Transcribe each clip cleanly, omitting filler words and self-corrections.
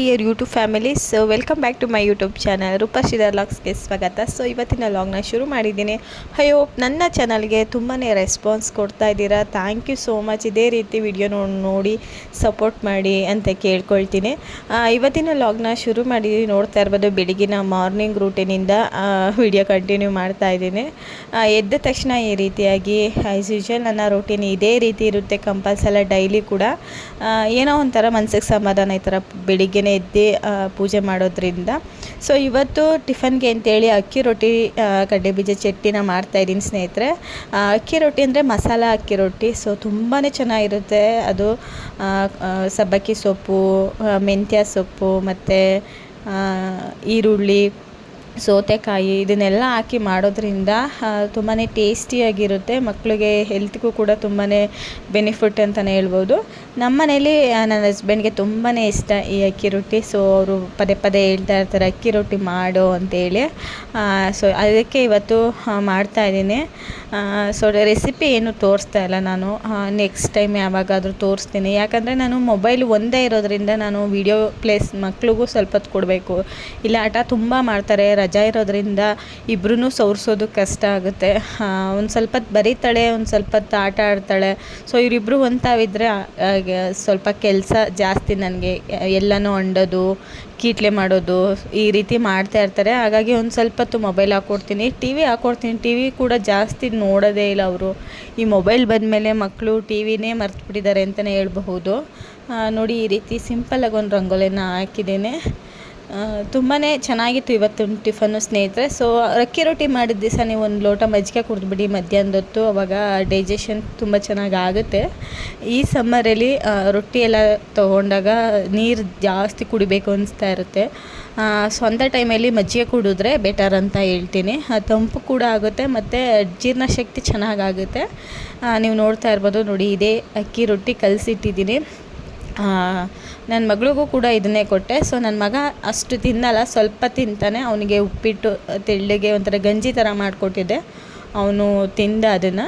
Dear YouTube family. So welcome back to my YouTube channel Roopa Shridhar ವ್ಲಾಗ್ಸ್ಗೆ ಸ್ವಾಗತ. So ಇವತ್ತಿನ ವ್ಲಾಗ್ನ ಶುರು ಮಾಡಿದ್ದೀನಿ. ಐ ಹೋಪ್ ನನ್ನ ಚಾನಲ್ಗೆ ತುಂಬಾ ರೆಸ್ಪಾನ್ಸ್ ಕೊಡ್ತಾ ಇದ್ದೀರಾ. Thank you so much. ಇದೇ ರೀತಿ ವಿಡಿಯೋ ನೋಡಿ ಸಪೋರ್ಟ್ ಮಾಡಿ ಅಂತ ಕೇಳ್ಕೊಳ್ತೀನಿ. ಇವತ್ತಿನ ವ್ಲಾಗ್ನ ಶುರು ಮಾಡಿದ್ದೀನಿ. ನೋಡ್ತಾ ಇರ್ಬೋದು ಬೆಳಗಿನ ಮಾರ್ನಿಂಗ್ ರೂಟೀನಿಂದ ವಿಡಿಯೋ ಕಂಟಿನ್ಯೂ ಮಾಡ್ತಾ ಇದ್ದೀನಿ. ಎದ್ದ ತಕ್ಷಣ ಈ ರೀತಿಯಾಗಿ ಆ್ಯಸ್ ಯೂಶ್ವಲ್ ನನ್ನ ರೂಟೀನ್ ಇದೇ ರೀತಿ ಇರುತ್ತೆ. ಕಂಪಲ್ಸರಿ ಡೈಲಿ ಕೂಡ ಏನೋ ಒಂಥರ ಮನಸ್ಸಿಗೆ ಸಮಾಧಾನ ಈ ಥರ ಬೆಳಿಗ್ಗೆನೇ ಎದ್ದು ಪೂಜೆ ಮಾಡೋದ್ರಿಂದ. ಸೊ ಇವತ್ತು ಟಿಫನ್ಗೆ ಅಂತೇಳಿ ಅಕ್ಕಿ ರೊಟ್ಟಿ ಕಡ್ಲೆ ಬೀಜ ಚಟ್ನಿನ ಮಾಡ್ತಾಯಿದ್ದೀನಿ ಸ್ನೇಹಿತರೆ. ಅಕ್ಕಿ ರೊಟ್ಟಿ ಅಂದರೆ ಮಸಾಲ ಅಕ್ಕಿ ರೊಟ್ಟಿ. ಸೊ ತುಂಬಾ ಚೆನ್ನಾಗಿರುತ್ತೆ ಅದು. ಸಬ್ಬಕ್ಕಿ ಸೊಪ್ಪು, ಮೆಂತ್ಯ ಸೊಪ್ಪು ಮತ್ತು ಈರುಳ್ಳಿ, ಸೌತೆಕಾಯಿ ಇದನ್ನೆಲ್ಲ ಹಾಕಿ ಮಾಡೋದ್ರಿಂದ ತುಂಬಾ ಟೇಸ್ಟಿಯಾಗಿರುತ್ತೆ. ಮಕ್ಕಳಿಗೆ ಹೆಲ್ತ್ಗೂ ಕೂಡ ತುಂಬಾ ಬೆನಿಫಿಟ್ ಅಂತಲೇ ಹೇಳ್ಬೋದು. ನಮ್ಮ ಮನೇಲಿ ನನ್ನ ಹಸ್ಬೆಂಡ್ಗೆ ತುಂಬಾ ಇಷ್ಟ ಈ ಅಕ್ಕಿ ರೊಟ್ಟಿ. ಸೊ ಅವರು ಪದೇ ಪದೇ ಹೇಳ್ತಾ ಇರ್ತಾರೆ ಅಕ್ಕಿ ರೊಟ್ಟಿ ಮಾಡು ಅಂತೇಳಿ. ಸೊ ಅದಕ್ಕೆ ಇವತ್ತು ಮಾಡ್ತಾಯಿದ್ದೀನಿ. ಸೊ ರೆಸಿಪಿ ಏನು ತೋರಿಸ್ತಾ ಇಲ್ಲ ನಾನು, ನೆಕ್ಸ್ಟ್ ಟೈಮ್ ಯಾವಾಗಾದರೂ ತೋರಿಸ್ತೀನಿ. ಯಾಕಂದರೆ ನಾನು ಮೊಬೈಲ್ ಒಂದೇ ಇರೋದ್ರಿಂದ ನಾನು ವಿಡಿಯೋ ಪ್ಲೇಸ್ ಮಕ್ಳಿಗೂ ಸ್ವಲ್ಪ ಹೊತ್ತು ಕೊಡಬೇಕು. ಇಲ್ಲ ಆಟ ತುಂಬ ಮಾಡ್ತಾರೆ. ರಜಾ ಇರೋದ್ರಿಂದ ಇಬ್ಬರೂ ಸವರ್ಸೋದು ಕಷ್ಟ ಆಗುತ್ತೆ. ಒಂದು ಸ್ವಲ್ಪ ಹೊತ್ತು ಬರೀತಾಳೆ, ಒಂದು ಸ್ವಲ್ಪ ಹೊತ್ತು ಆಟ ಆಡ್ತಾಳೆ. ಸೊ ಇವರಿಬ್ಬರು ಒಂತಾವಿದ್ರೆ ಸ್ವಲ್ಪ ಕೆಲಸ ಜಾಸ್ತಿ ನನಗೆ. ಎಲ್ಲನೂ ಅಂಡೋದು, ಕೀಟ್ಲೆ ಮಾಡೋದು ಈ ರೀತಿ ಮಾಡ್ತಾ ಇರ್ತಾರೆ. ಹಾಗಾಗಿ ಒಂದು ಸ್ವಲ್ಪ ಹೊತ್ತು ಮೊಬೈಲ್ ಹಾಕ್ಕೊಡ್ತೀನಿ, ಟಿ ವಿ ಹಾಕ್ಕೊಡ್ತೀನಿ. ಟಿ ವಿ ಕೂಡ ಜಾಸ್ತಿ ನೋಡೋದೇ ಇಲ್ಲ ಅವರು. ಈ ಮೊಬೈಲ್ ಬಂದಮೇಲೆ ಮಕ್ಕಳು ಟಿ ವಿನೇ ಮರ್ತುಬಿಟ್ಟಿದ್ದಾರೆ ಅಂತಲೇ ಹೇಳ್ಬಹುದು. ನೋಡಿ ಈ ರೀತಿ ಸಿಂಪಲ್ಲಾಗಿ ಒಂದು ರಂಗೋಲಿನ ಹಾಕಿದ್ದೇನೆ. ತುಂಬಾ ಚೆನ್ನಾಗಿತ್ತು ಇವತ್ತು ಟಿಫನ್ನು ಸ್ನೇಹಿತರೆ. ಸೊ ಅಕ್ಕಿ ರೊಟ್ಟಿ ಮಾಡಿದ ದಿವಸ ನೀವು ಒಂದು ಲೋಟ ಮಜ್ಜಿಗೆ ಕುಡಿದ್ಬಿಡಿ ಮಧ್ಯಾಹ್ನದ ಹೊತ್ತು. ಅವಾಗ ಡೈಜೆಷನ್ ತುಂಬ ಚೆನ್ನಾಗಿ ಆಗುತ್ತೆ. ಈ ಸಮ್ಮರಲ್ಲಿ ರೊಟ್ಟಿ ಎಲ್ಲ ತೊಗೊಂಡಾಗ ನೀರು ಜಾಸ್ತಿ ಕುಡಿಬೇಕು ಅನಿಸ್ತಾ ಇರುತ್ತೆ. ಸೊ ಅಂಥ ಟೈಮಲ್ಲಿ ಮಜ್ಜಿಗೆ ಕುಡಿದ್ರೆ ಬೆಟರ್ ಅಂತ ಹೇಳ್ತೀನಿ. ತಂಪು ಕೂಡ ಆಗುತ್ತೆ ಮತ್ತು ಜೀರ್ಣಶಕ್ತಿ ಚೆನ್ನಾಗಾಗುತ್ತೆ. ನೀವು ನೋಡ್ತಾ ಇರ್ಬೋದು ನೋಡಿ, ಇದೇ ಅಕ್ಕಿ ರೊಟ್ಟಿ ಕಲಸಿಟ್ಟಿದ್ದೀನಿ. ನನ್ನ ಮಗಳಿಗೂ ಕೂಡ ಇದನ್ನೇ ಕೊಟ್ಟೆ. ಸೊ ನನ್ನ ಮಗ ಅಷ್ಟು ತಿನ್ನಲ್ಲ, ಸ್ವಲ್ಪ ತಿಂತಾನೆ. ಅವನಿಗೆ ಉಪ್ಪಿಟ್ಟು ತೆಳ್ಳಗೆ ಒಂಥರ ಗಂಜಿ ಥರ ಮಾಡಿಕೊಟ್ಟಿದ್ದೆ, ಅವನು ತಿಂದ ಅದನ್ನು.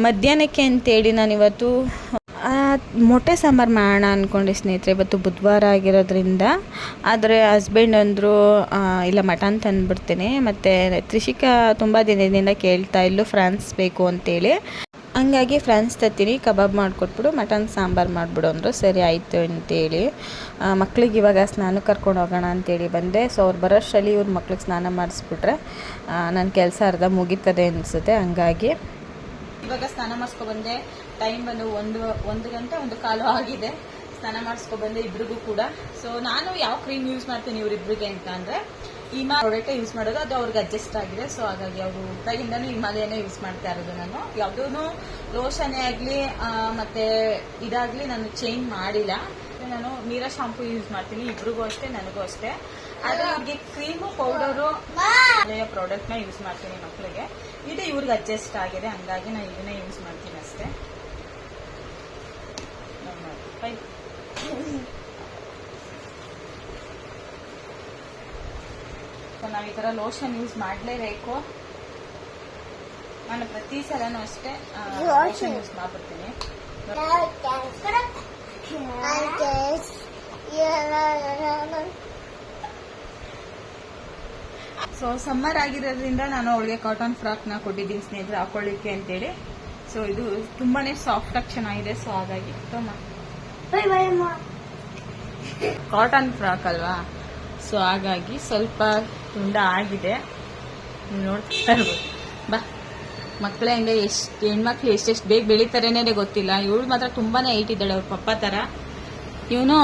ಮಧ್ಯಾಹ್ನಕ್ಕೆ ಅಂತೇಳಿ ನಾನಿವತ್ತು ಮೊಟ್ಟೆ ಸಾಂಬಾರು ಮಾಡೋಣ ಅಂದ್ಕೊಂಡೆ ಸ್ನೇಹಿತರೆ. ಇವತ್ತು ಬುಧವಾರ ಆಗಿರೋದ್ರಿಂದ. ಆದರೆ ಹಸ್ಬೆಂಡ್ ಅಂದರು ಇಲ್ಲ ಮಟನ್ ತಂದುಬಿಡ್ತೀನಿ. ಮತ್ತು ತ್ರಿಷಿಕಾ ತುಂಬ ದಿನದಿಂದ ಕೇಳ್ತಾ ಇಲ್ಲೂ ಫ್ರಾನ್ಸ್ ಬೇಕು ಅಂತೇಳಿ. ಹಂಗಾಗಿ ಫ್ರಾನ್ಸ್ ತತ್ತೀನಿ, ಕಬಾಬ್ ಮಾಡಿಕೊಟ್ಬಿಡು, ಮಟನ್ ಸಾಂಬಾರು ಮಾಡಿಬಿಡು ಅಂದರು. ಸರಿ ಆಯಿತು ಅಂತೇಳಿ ಮಕ್ಳಿಗೆ ಇವಾಗ ಸ್ನಾನ ಕರ್ಕೊಂಡು ಹೋಗೋಣ ಅಂತೇಳಿ ಬಂದೆ. ಸೊ ಅವ್ರು ಬರೋಷ್ಟರಲ್ಲಿ ಇವ್ರ ಮಕ್ಳಿಗೆ ಸ್ನಾನ ಮಾಡಿಸ್ಬಿಟ್ರೆ ನನ್ನ ಕೆಲಸ ಅರ್ಧ ಮುಗೀತದೆ ಅನಿಸುತ್ತೆ. ಹಂಗಾಗಿ ಇವಾಗ ಸ್ನಾನ ಮಾಡಿಸ್ಕೊಬಂದೆ. ಟೈಮ್ ಬಂದು ಒಂದು ಗಂಟೆ 1:15 ಆಗಿದೆ. ಸ್ನಾನ ಮಾಡಿಸ್ಕೊಬಂದೆ ಇಬ್ರಿಗೂ ಕೂಡ. ಸೊ ನಾನು ಯಾವ ಕ್ರೀಮ್ ಯೂಸ್ ಮಾಡ್ತೀನಿ ಇವರಿಬ್ರಿಗೆ ಅಂತ ಅಂದರೆ ಈಮಾ ಪ್ರಾಡಕ್ಟೇ ಯೂಸ್ ಮಾಡೋದು. ಅದು ಅವ್ರಿಗೆ ಅಡ್ಜಸ್ಟ್ ಆಗಿದೆ. ಸೊ ಹಾಗಾಗಿ ಅವರು ಹುಟ್ಟಾಗಿಂದನೂ ಹಿಮಾಲಯನೇ ಯೂಸ್ ಮಾಡ್ತಾ ಇರೋದು. ನಾನು ಯಾವುದೂ ಲೋಷನೇ ಆಗಲಿ ಮತ್ತು ಇದಾಗಲಿ ನಾನು ಚೇಂಜ್ ಮಾಡಿಲ್ಲ. ನಾನು ಮೀರಾ ಶಾಂಪೂ ಯೂಸ್ ಮಾಡ್ತೀನಿ, ಇಬ್ರಿಗೂ ಅಷ್ಟೇ ನನಗೂ ಅಷ್ಟೇ. ಆದರೆ ಅವ್ರಿಗೆ ಕ್ರೀಮು ಪೌಡರು ಪ್ರಾಡಕ್ಟ್ನ ಯೂಸ್ ಮಾಡ್ತೀನಿ ಮಕ್ಕಳಿಗೆ. ಇದು ಇವ್ರಿಗೆ ಅಡ್ಜಸ್ಟ್ ಆಗಿದೆ, ಹಂಗಾಗಿ ನಾನು ಇದನ್ನೇ ಯೂಸ್ ಮಾಡ್ತೀನಿ ಅಷ್ಟೇ. ನಾವು ಈ ಥರ ಲೋಷನ್ ಯೂಸ್ ಮಾಡಲೇಬೇಕು. ನಾನು ಪ್ರತಿ ಸಲನೂ ಅಷ್ಟೇ ಲೋಷನ್ ಯೂಸ್ ಮಾಡ್ಬಿಡ್ತೀನಿ. ಸೊ ಸಮ್ಮರ್ ಆಗಿರೋದ್ರಿಂದ ನಾನು ಅವಳಿಗೆ ಕಾಟನ್ ಫ್ರಾಕ್ನ ಕೊಟ್ಟಿದ್ದೀನಿ ಸ್ನೇಹಿತರೆ ಹಾಕೊಳ್ಳಿಕ್ಕೆ ಅಂತೇಳಿ. ಸೊ ಇದು ತುಂಬಾನೇ ಸಾಫ್ಟ್ ಆಗಿ ಚೆನ್ನಾಗಿದೆ. ಸೊ ಹಾಗಾಗಿ ಕಾಟನ್ ಫ್ರಾಕ್ ಅಲ್ವಾ, ಸೊ ಹಾಗಾಗಿ ಸ್ವಲ್ಪ ತುಂಡ ಆಗಿದೆ. ನೋಡ್ತಾ ಇರ್ಬೋದು. ಬಾ ಮಕ್ಕಳೇ ಹಂಗೆ ಹೆಣ್ಮಕ್ಳು ಎಷ್ಟೆಷ್ಟು ಬೇಗ ಬೆಳೀತಾರೇನೇ ಗೊತ್ತಿಲ್ಲ. ಇವಳು ಮಾತ್ರ ತುಂಬಾ ಹೈಟ್ ಇದ್ದಾಳೆ ಅವ್ರ ಪಪ್ಪ ಥರ. ಇವನು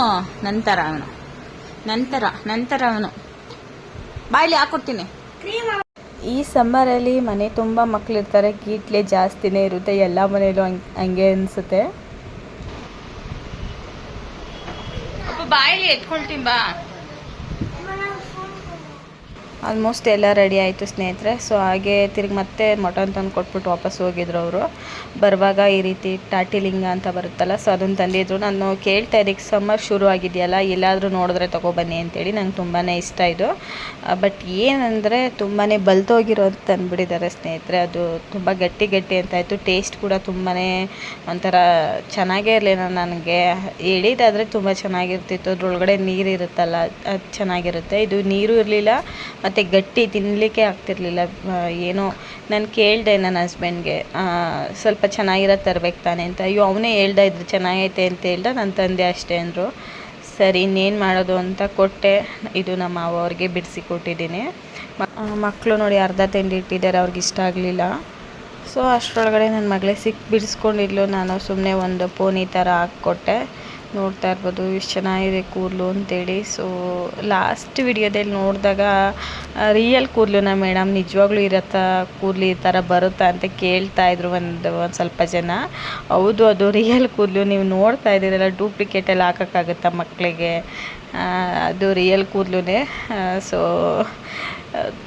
ನಂತರ ಅವನು ಬಾಯಲ್ಲಿ ಹಾಕೊಡ್ತೀನಿ. ಈ ಸಮ್ಮರಲ್ಲಿ ಮನೆ ತುಂಬ ಮಕ್ಕಳಿರ್ತಾರೆ, ಕೀಟ್ಲೆ ಜಾಸ್ತಿನೇ ಇರುತ್ತೆ. ಎಲ್ಲ ಮನೇಲೂ ಹಂಗೆ ಅನಿಸುತ್ತೆ. ಬಾಯಲ್ಲಿ ಎತ್ಕೊಳ್ತೀನಿ ಬಾ. ಆಲ್ಮೋಸ್ಟ್ ಎಲ್ಲ ರೆಡಿ ಆಯಿತು ಸ್ನೇಹಿತರೆ. ಸೊ ಹಾಗೆ ತಿರುಗಿ ಮತ್ತೆ ಮಟನ್ ತಂದು ಕೊಟ್ಬಿಟ್ಟು ವಾಪಸ್ ಹೋಗಿದ್ರು ಅವರು. ಬರುವಾಗ ಈ ರೀತಿ ಟಾಟಿಲಿಂಗ ಅಂತ ಬರುತ್ತಲ್ಲ, ಸೊ ಅದನ್ನು ತಂದಿದ್ರು. ನಾನು ಕೇಳ್ತಾ ಇದ್ದಕ್ಕೆ ಸಮ್ಮರ್ ಶುರು ಆಗಿದೆಯಲ್ಲ, ಎಲ್ಲಾದರೂ ನೋಡಿದ್ರೆ ತೊಗೊಬನ್ನಿ ಅಂತೇಳಿ. ನಂಗೆ ತುಂಬಾ ಇಷ್ಟ ಇದು. ಬಟ್ ಏನಂದರೆ ತುಂಬಾ ಬಲ್ತೋಗಿರೋ ತಂದುಬಿಟ್ಟಿದ್ದಾರೆ ಸ್ನೇಹಿತರೆ. ಅದು ತುಂಬ ಗಟ್ಟಿ ಗಟ್ಟಿ ಅಂತಾಯಿತು. ಟೇಸ್ಟ್ ಕೂಡ ತುಂಬಾ ಒಂಥರ ಚೆನ್ನಾಗೇ ಇರಲಿಲ್ಲ. ನನಗೆ ಎಳಿದಾದರೆ ತುಂಬ ಚೆನ್ನಾಗಿರ್ತಿತ್ತು. ಅದ್ರೊಳಗಡೆ ನೀರು ಇರುತ್ತಲ್ಲ, ಅದು ಚೆನ್ನಾಗಿರುತ್ತೆ. ಇದು ನೀರು ಇರಲಿಲ್ಲ ಮತ್ತು ಗಟ್ಟಿ, ತಿನ್ನಲಿಕ್ಕೆ ಆಗ್ತಿರ್ಲಿಲ್ಲ. ಏನೋ ನಾನು ಕೇಳಿದೆ ನನ್ನ ಹಸ್ಬೆಂಡ್ಗೆ, ಸ್ವಲ್ಪ ಚೆನ್ನಾಗಿರೋದು ತರಬೇಕು ತಾನೆ ಅಂತ. ಅಯ್ಯೋ ಅವನೇ ಹೇಳ್ದ ಇದ್ರು ಚೆನ್ನಾಗೈತೆ ಅಂತ ಹೇಳ್ದ, ನಾನು ತಂದೆ ಅಷ್ಟೇ ಅಂದರು. ಸರಿ ಇನ್ನೇನು ಮಾಡೋದು ಅಂತ ಕೊಟ್ಟೆ. ಇದು ನಮ್ಮ ಮಾವ ಅವ್ರಿಗೆ ಬಿಡಿಸಿ ಕೊಟ್ಟಿದ್ದೀನಿ. ಮಕ್ಕಳು ನೋಡಿ ಅರ್ಧ ತಿಂಡಿ ಇಟ್ಟಿದ್ದಾರೆ, ಅವ್ರಿಗೆ ಇಷ್ಟ ಆಗಲಿಲ್ಲ. ಸೊ ಅಷ್ಟರೊಳಗಡೆ ನನ್ನ ಮಗಳೇ ಬಿಡಿಸ್ಕೊಂಡಿದ್ಲು. ನಾನು ಸುಮ್ಮನೆ ಒಂದು ಪೋನಿ ಥರ ಹಾಕ್ಕೊಟ್ಟೆ. ನೋಡ್ತಾ ಇರ್ಬೋದು ಎಷ್ಟು ಚೆನ್ನಾಗಿದೆ ಕೂದಲು ಅಂತೇಳಿ. ಸೊ ಲಾಸ್ಟ್ ವಿಡಿಯೋದಲ್ಲಿ ನೋಡಿದಾಗ ರಿಯಲ್ ಕೂದಲುನ ಮೇಡಮ್ ನಿಜವಾಗ್ಲೂ ಇರತ್ತಾ, ಕೂದಲು ಈ ಥರ ಬರುತ್ತಾ ಅಂತ ಕೇಳ್ತಾಯಿದ್ರು ಒಂದು ಸ್ವಲ್ಪ ಜನ. ಹೌದು, ಅದು ರಿಯಲ್ ಕೂದಲು. ನೀವು ನೋಡ್ತಾ ಇದ್ದೀರಲ್ಲ, ಡೂಪ್ಲಿಕೇಟೆಲ್ಲ ಹಾಕೋಕ್ಕಾಗುತ್ತಾ ಮಕ್ಕಳಿಗೆ? ಅದು ರಿಯಲ್ ಕೂದಲುನೇ. ಸೊ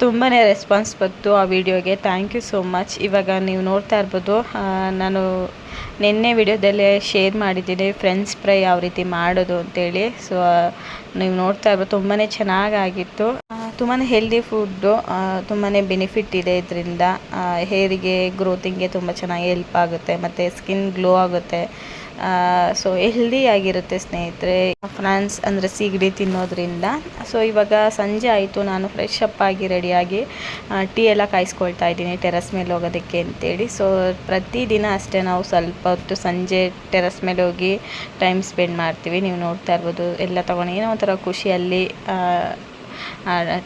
ತುಂಬಾ ರೆಸ್ಪಾನ್ಸ್ ಬಂತು ಆ ವಿಡಿಯೋಗೆ. Thank you so much. ಇವಾಗ ನೀವು ನೋಡ್ತಾ ಇರ್ಬೋದು, ನಾನು ನಿನ್ನೆ ವಿಡಿಯೋದಲ್ಲೇ ಶೇರ್ ಮಾಡಿದ್ದೀನಿ ಫ್ರೆಂಚ್ ಫ್ರೈ ಯಾವ ರೀತಿ ಮಾಡೋದು ಅಂತೇಳಿ. ಸೊ ನೀವು ನೋಡ್ತಾ ಇರ್ಬೋದು, ತುಂಬಾ ಚೆನ್ನಾಗಾಗಿತ್ತು. ತುಂಬಾ ಹೆಲ್ದಿ ಫುಡ್ಡು, ತುಂಬಾ ಬೆನಿಫಿಟ್ ಇದೆ ಇದರಿಂದ. ಹೇರಿಗೆ ಗ್ರೋತಿಂಗ್ಗೆ ತುಂಬ ಚೆನ್ನಾಗಿ ಹೆಲ್ಪ್ ಆಗುತ್ತೆ ಮತ್ತು ಸ್ಕಿನ್ ಗ್ಲೋ ಆಗುತ್ತೆ. ಸೊ ಹೆಲ್ದಿಯಾಗಿರುತ್ತೆ ಸ್ನೇಹಿತರೆ. ಫ್ರಾನ್ಸ್ ಅಂದರೆ ಸೀಗಡಿ ತಿನ್ನೋದ್ರಿಂದ. ಸೊ ಇವಾಗ ಸಂಜೆ ಆಯಿತು, ನಾನು ಫ್ರೆಶ್ ಅಪ್ ಆಗಿ ರೆಡಿಯಾಗಿ ಟೀ ಎಲ್ಲ ಕಾಯಿಸ್ಕೊಳ್ತಾ ಇದ್ದೀನಿ ಟೆರಸ್ ಮೇಲೆ ಹೋಗೋದಕ್ಕೆ ಅಂತೇಳಿ. ಸೊ ಪ್ರತಿದಿನ ಅಷ್ಟೇ ನಾವು ಸ್ವಲ್ಪ ಹೊತ್ತು ಸಂಜೆ ಟೆರಸ್ ಮೇಲೆ ಹೋಗಿ ಟೈಮ್ ಸ್ಪೆಂಡ್ ಮಾಡ್ತೀವಿ. ನೀವು ನೋಡ್ತಾ ಇರ್ಬೋದು, ಎಲ್ಲ ತೊಗೊಂಡು ಏನೋ ಒಂಥರ ಖುಷಿಯಲ್ಲಿ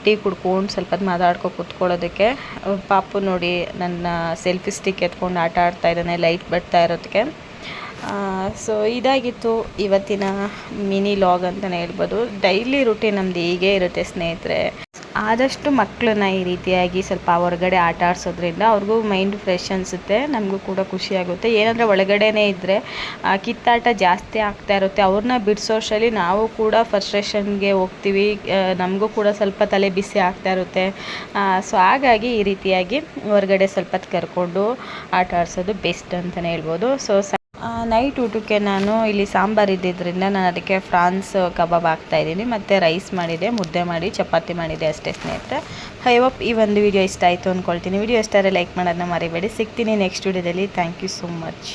ಟೀ ಕುಡ್ಕೊಂಡು ಸ್ವಲ್ಪ ಹೊತ್ತು ಮಾತಾಡ್ಕೊ ಕೂತ್ಕೊಳ್ಳೋದಕ್ಕೆ. ಪಾಪು ನೋಡಿ ನನ್ನ ಸೆಲ್ಫಿ ಸ್ಟಿಕ್ ಎತ್ಕೊಂಡು ಆಟ ಆಡ್ತಾ ಇದ್ದಾನೆ ಲೈಟ್ ಬರ್ತಾ ಇರೋದಕ್ಕೆ. ಸೊ ಇದಾಗಿತ್ತು ಇವತ್ತಿನ ಮಿನಿ ಲಾಗ್ ಅಂತಲೇ ಹೇಳ್ಬೋದು. ಡೈಲಿ ರೂಟೀನ್ ನಮ್ಮದು ಹೀಗೇ ಇರುತ್ತೆ ಸ್ನೇಹಿತರೆ. ಆದಷ್ಟು ಮಕ್ಕಳನ್ನ ಈ ರೀತಿಯಾಗಿ ಸ್ವಲ್ಪ ಹೊರಗಡೆ ಆಟ ಆಡಿಸೋದ್ರಿಂದ ಅವ್ರಿಗೂ ಮೈಂಡ್ ಫ್ರೆಶ್ ಅನಿಸುತ್ತೆ, ನಮಗೂ ಕೂಡ ಖುಷಿಯಾಗುತ್ತೆ. ಏನಂದರೆ ಒಳಗಡೆನೇ ಇದ್ದರೆ ಕಿತ್ತಾಟ ಜಾಸ್ತಿ ಆಗ್ತಾ ಇರುತ್ತೆ. ಅವ್ರನ್ನ ಬಿಡಿಸೋಷ್ಟರಲ್ಲಿ ನಾವು ಕೂಡ ಫ್ರಸ್ಟ್ರೇಷನ್ಗೆ ಹೋಗ್ತೀವಿ, ನಮಗೂ ಕೂಡ ಸ್ವಲ್ಪ ತಲೆ ಬಿಸಿ ಆಗ್ತಾ ಇರುತ್ತೆ. ಸೊ ಹಾಗಾಗಿ ಈ ರೀತಿಯಾಗಿ ಹೊರಗಡೆ ಸ್ವಲ್ಪ ಕರ್ಕೊಂಡು ಆಟ ಆಡಿಸೋದು ಬೆಸ್ಟ್ ಅಂತಲೇ ಹೇಳ್ಬೋದು. ಸೊ ನೈಟ್ ಊಟಕ್ಕೆ ನಾನು ಇಲ್ಲಿ ಸಾಂಬಾರು ಇದ್ದಿದ್ದರಿಂದ ನಾನು ಅದಕ್ಕೆ ಫ್ರಾನ್ಸ್ ಕಬಾಬ್ ಹಾಕ್ತಾಯಿದ್ದೀನಿ. ಮತ್ತು ರೈಸ್ ಮಾಡಿದೆ, ಮುದ್ದೆ ಮಾಡಿ ಚಪಾತಿ ಮಾಡಿದೆ ಅಷ್ಟೇ ಸ್ನೇಹಿತರೆ. ಐ ಹೋಪ್ ಈ ಒಂದು ವಿಡಿಯೋ ಇಷ್ಟ ಆಯಿತು ಅಂದ್ಕೊಳ್ತೀನಿ. ವಿಡಿಯೋ ಇಷ್ಟ ಆದರೆ ಲೈಕ್ ಮಾಡೋದನ್ನ ಮರಿಬೇಡಿ. ಸಿಗ್ತೀನಿ ನೆಕ್ಸ್ಟ್ ವಿಡಿಯೋದಲ್ಲಿ. Thank you so much.